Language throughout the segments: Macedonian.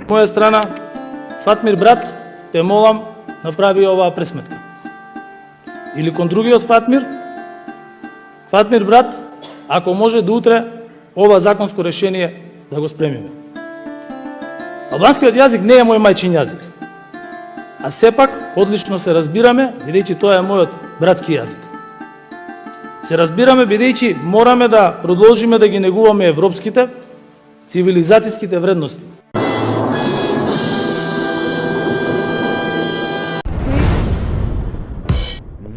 моја страна, Фатмир брат, те молам, направи оваа пресметка. Или кон другиот Фатмир, Фатмир брат, ако може до утре ова законско решение да го спремиме. Албанскиот јазик не е мој мајчин јазик, а сепак одлично се разбираме, бидејќи тоа е мојот братски јазик. Се разбираме бидејќи мораме да продолжиме да ги негуваме европските, цивилизацијските вредности.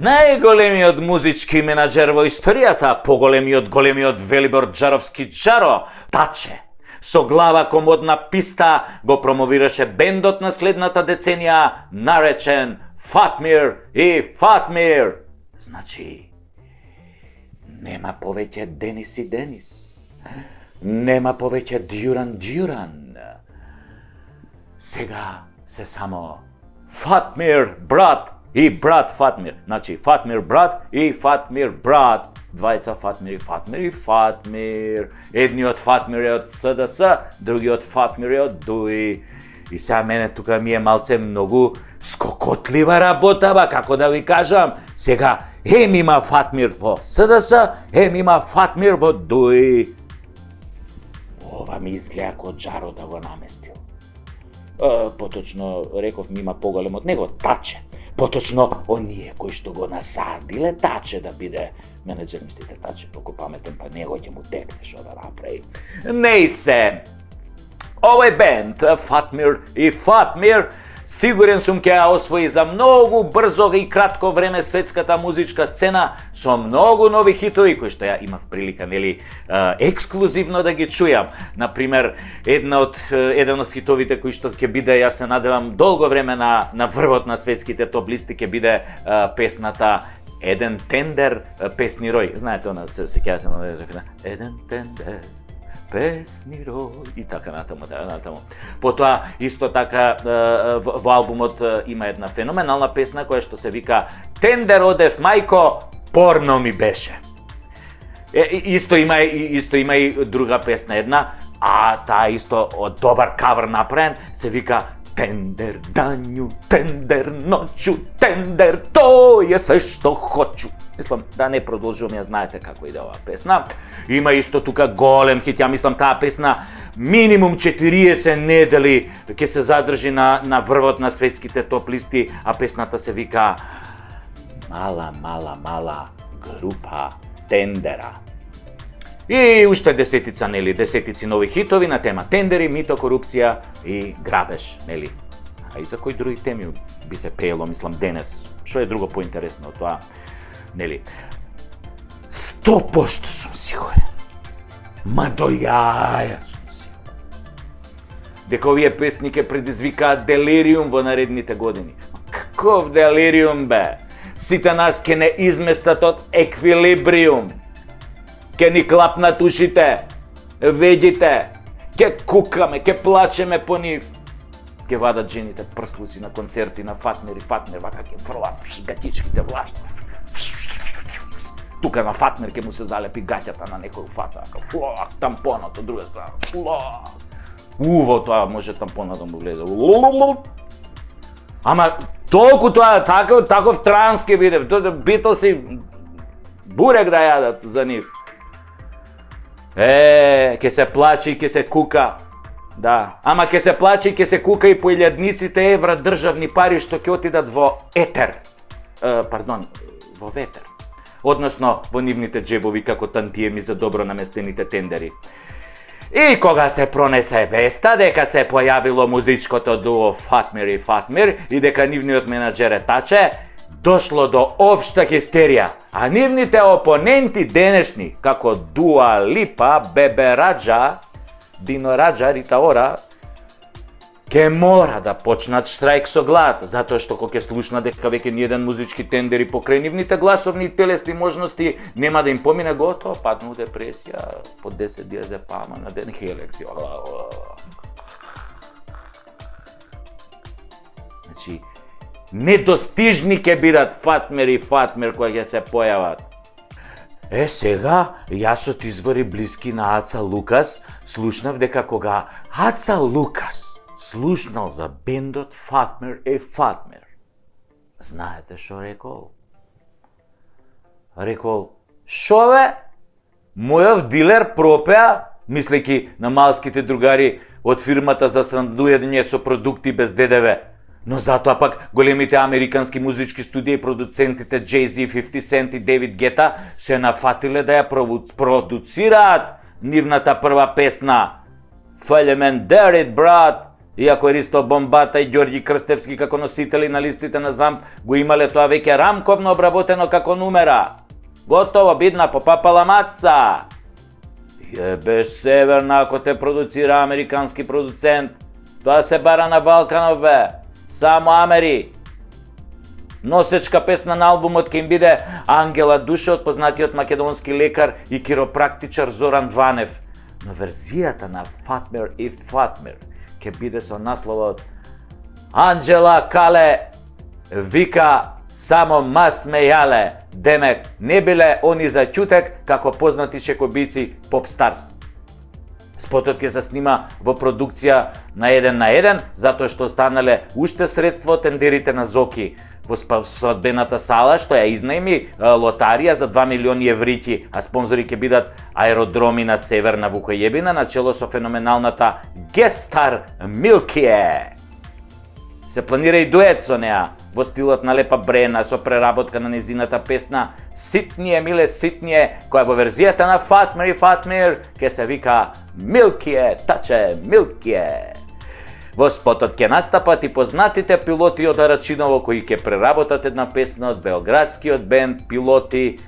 Најголемиот музички менаџер во историјата, големиот Велибор Джаровски Джаро, Таче, со глава комодна писта го промовираше бендот на следната деценија, наречен Фатмир и Фатмир. Значи, нема повеќе Денис и Денис. Нема повеќе Дјуран. Сега се само Фатмир брат и брат Фатмир. Значи, Фатмир брат и Фатмир брат. Двајца Фатмир и Фатмир. Едниот Фатмир е од СДС, другиот Фатмир е од ДУИ. И сега мене тука ми е малце многу скокотлива работа, како да ви кажам. Сега, хем има Фатмир во СДС, хем има Фатмир во ДУИ. Ова ми изгледа ко Джаро да го наместил. Поточно, реков ми има поголем од него, Таче. Поточно, оние кои што го насадиле Таче да биде менеджер, мислите Таче толку паметен, па него ќе му текне што да направи. Не се. Овој бенд, Фатмир и Фатмир, сигурен сум ќе ја освои за многу брзо и кратко време светската музичка сцена со многу нови хитови кои што ја имав прилика, нели, ексклузивно да ги чујам. Например, еден од хитовите кои што ќе биде, јас се надевам, долго време на врвот на светските топ листи ќе биде песната Еден тендер, песни рој. Знаете, она се сеќавате на Еден тендер, песни рој и така натаму. Потоа исто така во албумот има една феноменална песна која што се вика Тендер одев мајко, порно ми беше. Исто има и друга песна една, а таа исто од добар кавер направен се вика Тендер данју, тендер ноќу, тендер тој е све што хочу. Мислам, да не продолжувам, ја знаете како иде оваа песна. Има исто тука голем хит, ја мислам таа песна минимум 40 недели ќе се задржи на врвот на светските топ листи, а песната се вика Мала група Тендера. И уште десетици нови хитови на тема тендери, мито, корупција и грабеж, нели? А и за кои други теми би се пеело, мислам, денес? Што е друго поинтересно од тоа, нели? 100% сум сигурен. Ма до јаја сум сигурен. Дека овие песни ќе предизвикаат делириум во наредните години. Каков делириум, бе? Сите нас ќе не изместат од еквилибриум. Ке ни клапнат ушите, ведите, ке кукаме, ке плачеме по нив. Ке вадат жените прслуци на концерти на Фатмир и Фатмир, вака ке фрлат гатичките влашни. Тука на Фатмир ке му се залепи гаќата на некој фаца, флак, тампонот од друга страна, флак. Во тоа може тампонот да му влезе. Ама толку тоа, таков транс ке биде, Битлси бурек да јадат за нив. Ке се плаче и ке се кука. Да, ама ке се плаче и ке се кука и по илјадниците евра државни пари што ќе отидат во етер. Во ветер. Односно во нивните джебови како тантиеми за добро наместените тендери. И кога се пронесе веста дека се појавило музичкото дуо Фатмир и Фатмир и дека нивниот менаџер е Таче, дошло до општа хистерија, а нивните опоненти денешни, како Дуа Липа, Бебе Раджа, Дино Раджа, Рита Ора, ке мора да почнат штрајк со глад, затоа што кога ќе слушна дека веќе ниеден музички тендери покрај нивните гласовни и телесни можности нема да им помине, готово, падну депресија, по 10 диазепама на ден хелекси. Значи, недостижни ќе бидат Фатмир и Фатмир кои ќе се појават. Сега, јас од извори блиски на Аца Лукас, слушнав дека кога Аца Лукас слушнал за бендот Фатмир и Фатмир. Знаете што рекол? Рекол, шо бе? Мојов дилер пропеа, мислејќи на малските другари од фирмата за снабдување со продукти без ДДВ. Но затоа пак големите американски музички студии и продуцентите Jay-Z, 50 Cent и David Guetta се нафатиле да ја продуцираат нивната прва песна Фале мен Дерит, брат! Иако Ристо Бомбата и Ѓорѓи Крстевски како носители на листите на ЗАМП го имале тоа веќе рамковно обработено како нумера. Готово, бидна, попапала маца. Јебеш Северна, ако те продуцира американски продуцент. Тоа се бара на Балканов, бе. Само Амери. Носечка песна на албумот ќе им биде Ангела Душа од познатиот македонски лекар и киропрактичар Зоран Ванев. Но верзијата на Фатмир и Фатмир ќе биде со насловот Анджела Кале вика само ма смејале. Демек, не биле они за ќутек како познати чекобици Попстарс. Спотот ќе се снима во продукција на 1:1, затоа што останале уште средства од тендерите на Зоки во свадбената сала, што ја изнајми лотарија за 2 милиони еврики, а спонзори ќе бидат аеродроми на Северна Вукојебина на чело со феноменалната Гестар Милкие. Се планира и дует со неа во стилот на Лепа Брена со преработка на незината песна Ситније, миле ситније, која во верзијата на Фатмир и Фатмир ќе се вика Милкие, таче, Милкие. Во спотот ќе настапат и познатите пилоти од Арачиново кои ќе преработат една песна од белградскиот бенд Пилоти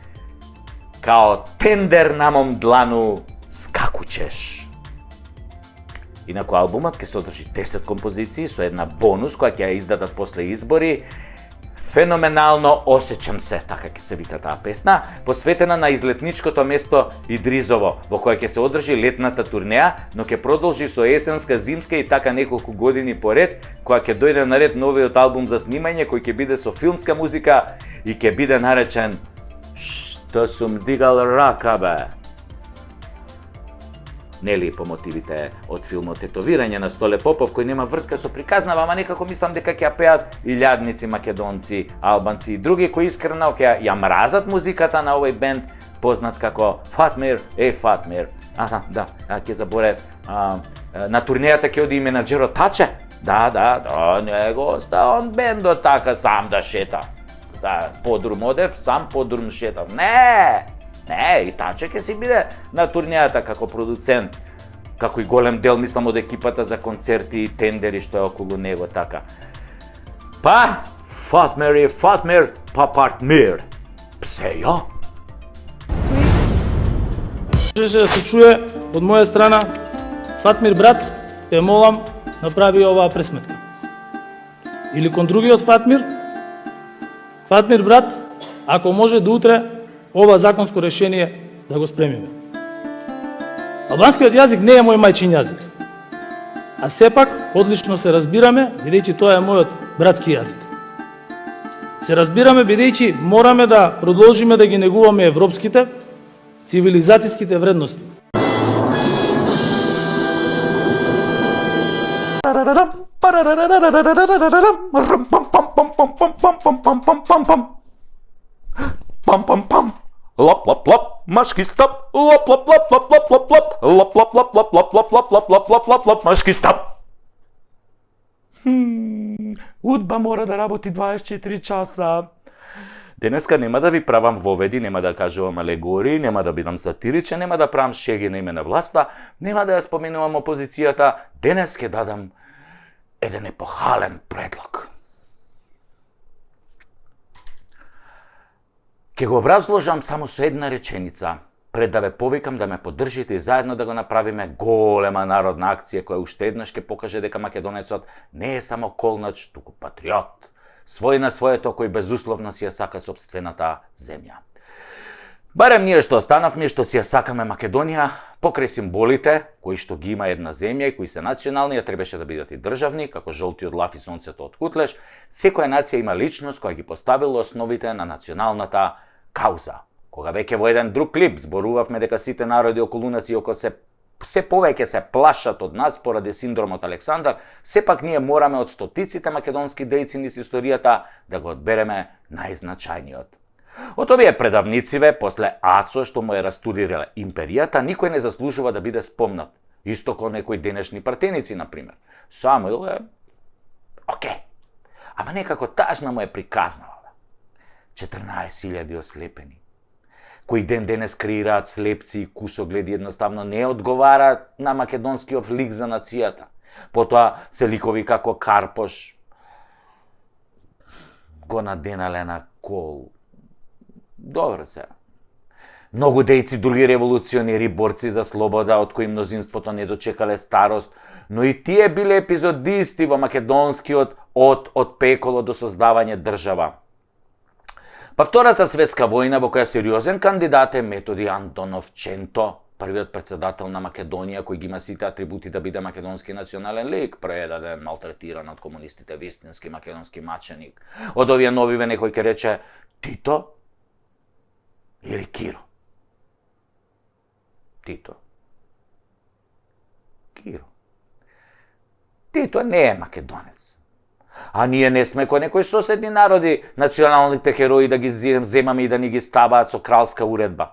као тендер на мом длану скакучеш. Инаку албумот ќе содржи 10 композиции со една бонус која ќе ја издадат после избори. Феноменално осеќам се, така ќе се вика таа песна, посветена на излетничкото место Идризово, во која ќе се одржи летната турнеја, но ќе продолжи со есенска, зимска и така неколку години поред, која ќе дојде на ред новиот албум за снимање, кој ќе биде со филмска музика и ќе биде наречен Што сум дигал рака, бе. Нели по мотивите од филмот Тетовирање на Столе Попов, кој нема врска со приказнава, ама некако мислам дека ќе ја пеат илјадници македонци, албанци и други кои искрено ќе ја мразат музиката на овој бенд познат како Фатмир и Фатмир. Да, ќе заборев. На турнејата ќе оди и менаџерот Таче. Да, не го оста он бендот така сам да шета. Да, подрум одев, сам подрум шетав. Не, и Таче ќе си биде на турнејата како продуцент, како и голем дел, мислам, од екипата за концерти и тендери што е околу него, така. Па, Фатмир и Фатмир, па партмир. Псе ја. Можеше да се чуе од моја страна, Фатмир брат, те молам, направи оваа пресметка. Или кон другиот Фатмир, Фатмир брат, ако може до утре ова законско решение да го спремиме. Албанскиот јазик не е мој мајчин јазик, а сепак одлично се разбираме, бидејќи тоа е мојот братски јазик. Се разбираме бидејќи мораме да продолжиме да ги негуваме европските, цивилизацијските вредности. Пам-пам-пам. Лап-лап-лап, машки стоп. Лап-лап-лап-лап-лап-лап-лап. Лап-лап-лап-лап-лап-лап-лап-лап-лап, машки стоп. Удба мора да работи 24 часа. Денеска нема да ви правам воведи, нема да кажувам алегории, нема да бидам сатиричен, нема да правам шеги на име на власта, нема да ја споменувам опозицијата. Денес ќе дадам еден епохален предлог. Ќе го образложам само со една реченица, пред да ве повикам да ме поддржите и заедно да го направиме голема народна акција која уште еднаш ќе покаже дека македонецот не е само колнач, туку патриот, свој на своето кој безусловно си ја сака сопствената земја. Барем ние што останавме, што си ја сакаме Македонија, покрај символите, кои што ги има една земја и кои се национални, а требаше да бидат и државни, како жолтиот лав и сонцето од Кутлеш, секоја нација има личност која ги поставила основите на националната кауза. Кога веќе во еден друг клип зборувавме дека сите народи околу нас и око се се повеќе се плашат од нас поради синдромот Александар, сепак ние мораме од стотиците македонски дејци низ историјата да го одбереме најзначајниот. Од овие предавнициве, после Ацо што му е растудирала империјата, никој не заслужува да биде спомнат. Исто ко некои денешни пратеници, например. Самуил е окей. Ама некако тажна му е приказнала. 14.000 ослепени, кои ден денес креираат слепци и кусогледи, едноставно не одговараат на македонскиот лик за нацијата. Потоа се ликови како Карпош го наденале на кол. Добро се. Многу дејци, други револуционери, борци за слобода, од кои мнозинството не дочекале старост, но и тие биле епизодисти во македонскиот од пеколо до создавање држава. Па Втората светска војна, во која сериозен кандидат е Методи Антоновченто, првиот председател на Македонија, кој ги има сите атрибути да биде македонски национален лик, предаден, малтретиран од комунистите, вистински македонски маченик. Од овие новиве некој ќе рече Тито или Киро? Тито. Киро. Тито не е македонец. А ние не сме кој некои соседни народи, националните херои да ги земаме и да ни ги ставаат со кралска уредба.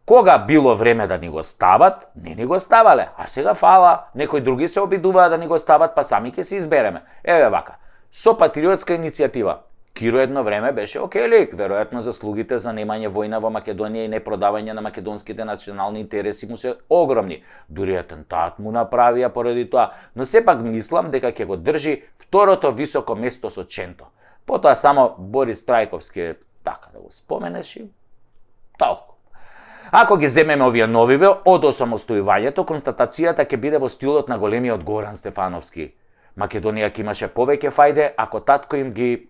Кога било време да ни го стават, не ни го ставале. А сега фала, некои други се обидуваат да ни го стават, па сами ќе се избереме. Еве вака, со патриотска иницијатива. Киро едно време беше окей лик, веројатно заслугите за немање војна во Македонија и непродавање на македонските национални интереси му се огромни. Дури атентат му направија поради тоа, но сепак мислам дека ќе го држи второто високо место со Ченто. Потоа само Борис Трајковски така да го споменеш и толку. Ако ги земеме овие новиве од осамостојувањето, констатацијата ќе биде во стилот на големиот Горан Стефановски. Македонија ќе имаше повеќе фајде ако татко им ги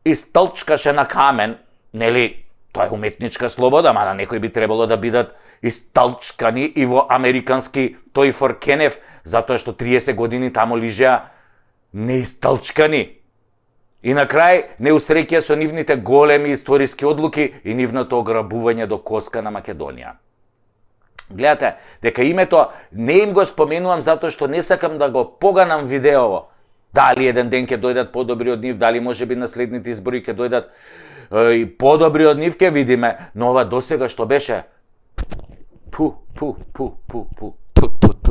истолчкаше на камен, нели, тоа е уметничка слобода, мада некои би требало да бидат истолчкани и во американски тој Форкенев, затоа што 30 години тамо лижеа неистолчкани. И на крај не усреќа со нивните големи историски одлуки и нивното ограбување до коска на Македонија. Гледате, дека името не им го споменувам затоа што не сакам да го поганам видеово. Дали еден ден ќе дојдат подобри од нив, дали можеби на следните избори ќе дојдат и подобри од нив, ќе видиме, но ова досега што беше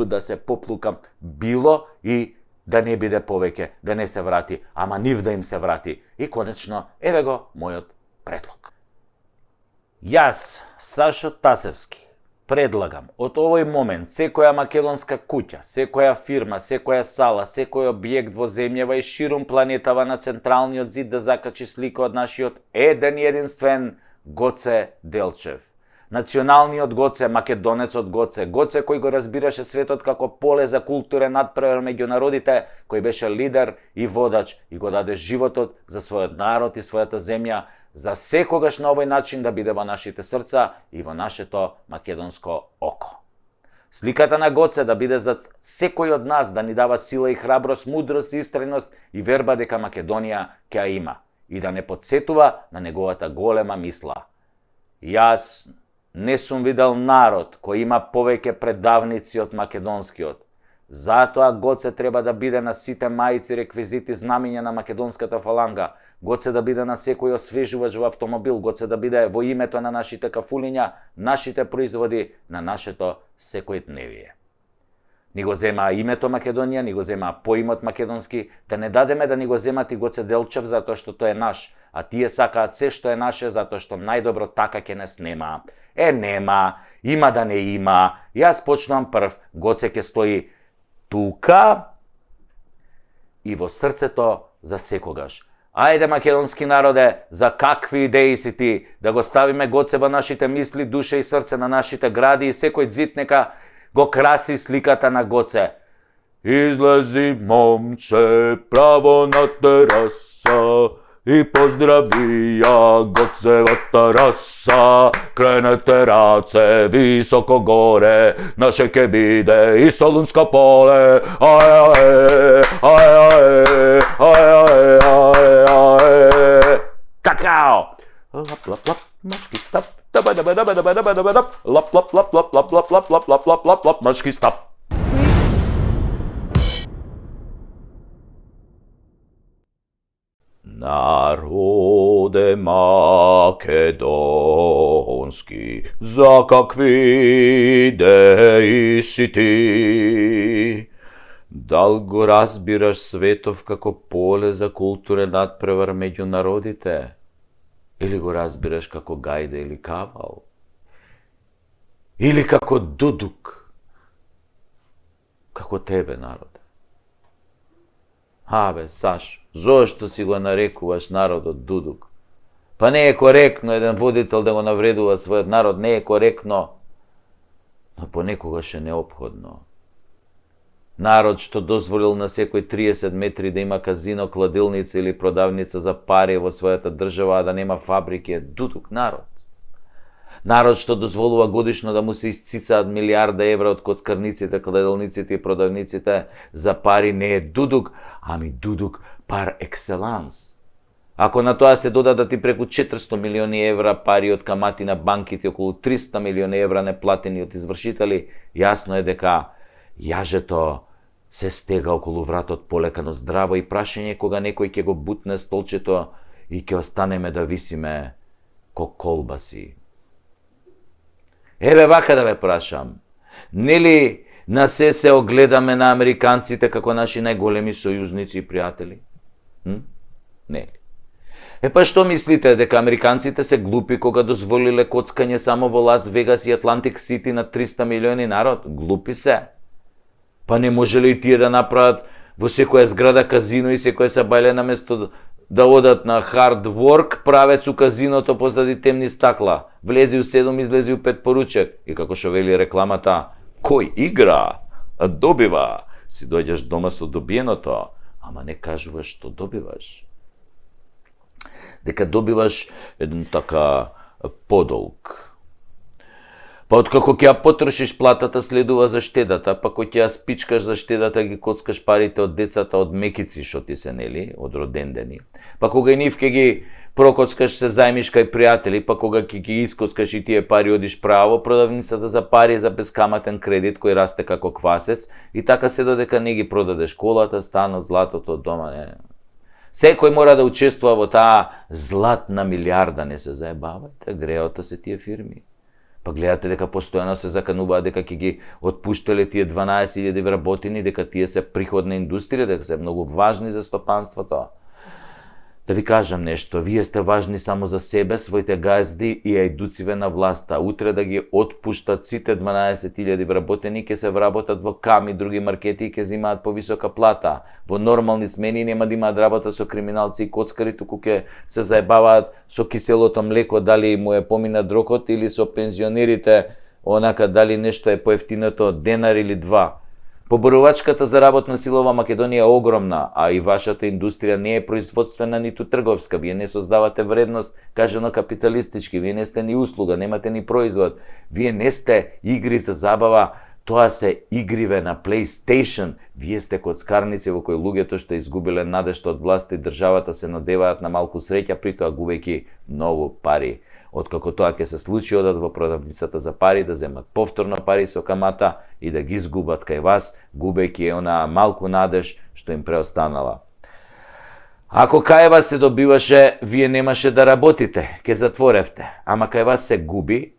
да се поплукам, било и да не биде повеќе, да не се врати, ама нив да им се врати. И конечно, еве го мојот предлог. Јас, Сашо Тасевски, предлагам од овој момент секоја македонска куќа, секоја фирма, секоја сала, секој објект во земјава и ширум планетава на централниот зид да закачи слика од нашиот еден и единствен Гоце Делчев. Националниот Гоце, македонецот Гоце, Гоце кој го разбираше светот како поле за културен надпревар меѓу народите, кој беше лидер и водач и го даде животот за својот народ и својата земја, за секогаш на овој начин да биде во нашите срца и во нашето македонско око. Сликата на Гоце да биде за секој од нас, да ни дава сила и храброст, мудрост и истреност и верба дека Македонија ќе ја има и да не подсетува на неговата голема мисла. Јас не сум видел народ кој има повеќе предавници од македонскиот. Затоа Гоце треба да биде на сите мајци, реквизити, знамиња на македонската фаланга. Гоце да биде на секој освежувач во автомобил, Гоце да биде во името на нашите кафулиња, нашите производи, на нашето секојдневие. Ни го зема името Македонија, ни го зема поимот македонски, да не дадеме да ни го земат и Гоце Делчев затоа што тој е наш, а тие сакаат се што е наше затоа што најдобро така ќе не снема. Нема, има да не има. Јас почнувам прв, Гоце ќе стои тука и во срцето за секогаш. Ајде, македонски народе, за какви идеи си ти, да го ставиме Гоце во нашите мисли, душа и срце на нашите гради и секој зид нека го краси сликата на Гоце. Излези, момче, право на тераса и поздрави ја Гоцевата раса. Кренете раце високо горе, наше ке биде и Солунско поле. Какао! Лап, лап, лап. Мъжки стъп. Даба, даба, даба, даба, даба, даба, даб. Лап, лап, лап, лап, лап, лап, лап, лап, лап, лап, лап, лап, мъжки стъп. Народе македонски, за какви идеи си ти? Дал го разбираш светов како поле за културен надпревар меѓу народите? Или го разбираш како гајда или кавал? Или како дудук? Како тебе, народе? Сашо, зошто си го нарекуваш народот дудук? Па не е коректно еден водител да го навредува својот народ, не е коректно, но понекогаш е неопходно. Народ што дозволил на секој 30 метри да има казино, кладилница или продавница за пари во својата држава, а да нема фабрики, е дудук народ. Народ што дозволува годишно да му се исцицаат милиарда евра од коцкарниците, кладилниците и продавниците за пари, не е дудук, ами дудук пар екселанс. Ако на тоа се додадат и преку 400 милиони евра пари од камати на банките, околу 300 милиони евра неплатени од извршители, јасно е дека јажето се стега околу вратот полекано здраво и прашање кога некој ќе го бутне столчето и ќе останеме да висиме ко колбаси. Еве вака да ве прашам, нели на се огледаме на американците како наши најголеми сојузници и пријатели? Нели? Па што мислите, дека американците се глупи кога дозволиле коцкање само во Лас Вегас и Атлантик Сити на 300 милиони народ? Глупи се. Па не може ли и тие да направат во секоја зграда казино и секоја сабајле наместо да одат на hard work, правец у казиното позади темни стакла. Влези у 7, излези у 5 поручек. И како шо вели рекламата, кој игра, добива. Си дојдеш дома со добиеното, ама не кажуваш што добиваш. Дека добиваш еден така подолг. Па откако ќе ја потрошиш платата, следува за штедата, па кој ќе ја спичкаш за штедата, ги коцкаш парите од децата од мекици што ти се, нели, од родендени. Па кога и нив ќе ги прокоцкаш, се зајмиш кај пријатели, па кога ќе ги искоцкаш и тие пари одиш право, продавницата за пари за бескаматен кредит кој расте како квасец, и така се додека не ги продадеш колата, станот, златото од дома, не. Секој мора да учествува во таа златна милиарда, не се заебавате, греота се тие фирми. Па гледате дека постојано се закануваат дека ќе ги отпуштале тие 12.000 вработени, дека тие се приходна индустрија, дека се многу важни за стопанството. Да ви кажам нешто, вие сте важни само за себе, своите газди и ајдуциве на власта. Утре да ги отпуштат сите 12.000 вработени, ќе се вработат во КАМ и други маркети и ќе земаат повисока плата. Во нормални смени нема да имаат работа со криминалци и коцкари, туку ќе се заебаваат со киселото млеко, дали му е помина дрокот, или со пензионерите, онака дали нешто е поевтиното денар или два. Поборувачката за работна сила во Македонија е огромна, а и вашата индустрија не е производствена ниту трговска. Вие не создавате вредност, кажано капиталистички, вие не сте ни услуга, немате ни производ. Вие не сте игри за забава, тоа се игриве на PlayStation. Вие сте коцкарници во кои луѓето што изгубиле надежта од власта и државата се надеваат на малку среќа, при тоа губејќи многу пари. Откако тоа ќе се случи, одат во продавницата за пари, да земат повторно пари со камата и да ги изгубат кај вас, губејќи онаа малку надеж што им преостанала. Ако кај вас се добиваше, вие немаше да работите, ќе затворевте, ама кај вас се губи,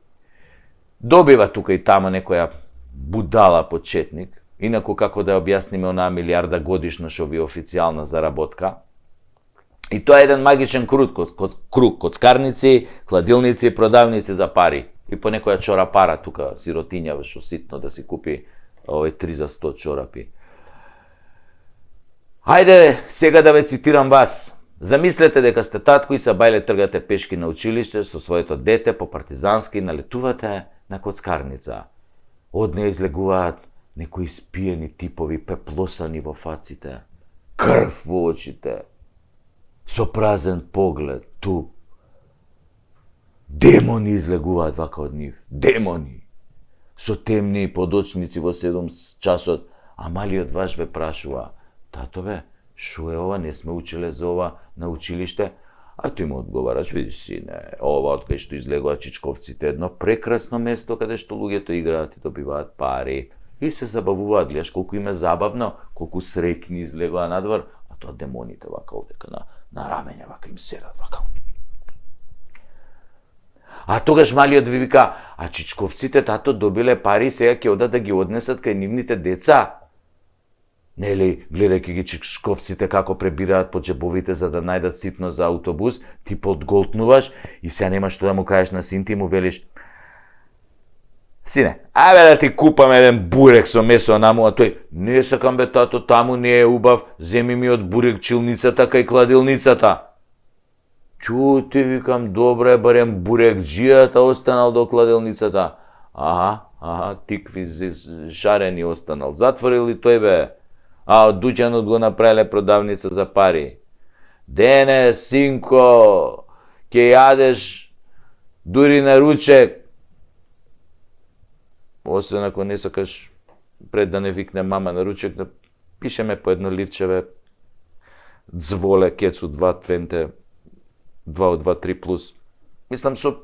добива тука и тама некоја будала почетник, инаку како да објасниме онаа милиарда годишно што ви е официјална заработка. И тоа е еден магичен круг, коцкарници, кладилници, продавници за пари. И по некоја чорапара тука, сиротиња, што ситно да си купи 3 за 100 чорапи. Хајде сега да ве цитирам вас. Замислете дека сте татко и сабајле тргате пешки на училиште со своето дете по партизански и налетувате на коцкарница. Од неја излегуваат некои спиени типови, пеплосани во фаците, крв во очите, со празен поглед, туп. Демони излегуваат вака од нив. Демони! Со темни подочници во 7 часот. А малиот ваш ве прашува, татове, шо е ова, не сме учеле за ова на училиште? А ти му одговараш, видиш сине, ова од кај што излегува Чичковците, едно прекрасно место каде што луѓето играат и добиваат пари. И се забавуваат, гледаш колку им е забавно, колку среќни излегува надвор, а тоа демоните вака овдека на рамења вака им седат вака. А тогаш малиот ви вика, а Чичковците тато добиле пари, сега ќе одат да ги однесат кај нивните деца. Нели, гледајќи ги Чичковците како пребираат по джебовите за да најдат ситно за автобус, ти подголтнуваш и сега немаш што да му кажеш на син ти, му велиш: сине, ајде да ти купам еден бурек со месо наму, а тој: не сакам бе тато, таму не е убав, земи ми од бурек чилницата кај кладилницата. Чути, викам, добре, барем бурек джијата останал до кладилницата. Аха, тикви шарени останал. Затворил ли тој бе? А од дуќанот го направиле продавница за пари. Дене, синко, ќе јадеш дури на ручек. Освен ако не сакаш пред да не викне мама на ручек, да пишеме по едно ливчеве дзволе, кецу, 2 твенте, 2 од 2, 3 плюс. Мислам, со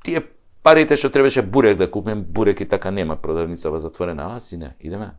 тие парите што требаше бурек да купим, бурек и така нема, продавницава затворена. А, сине, идеме.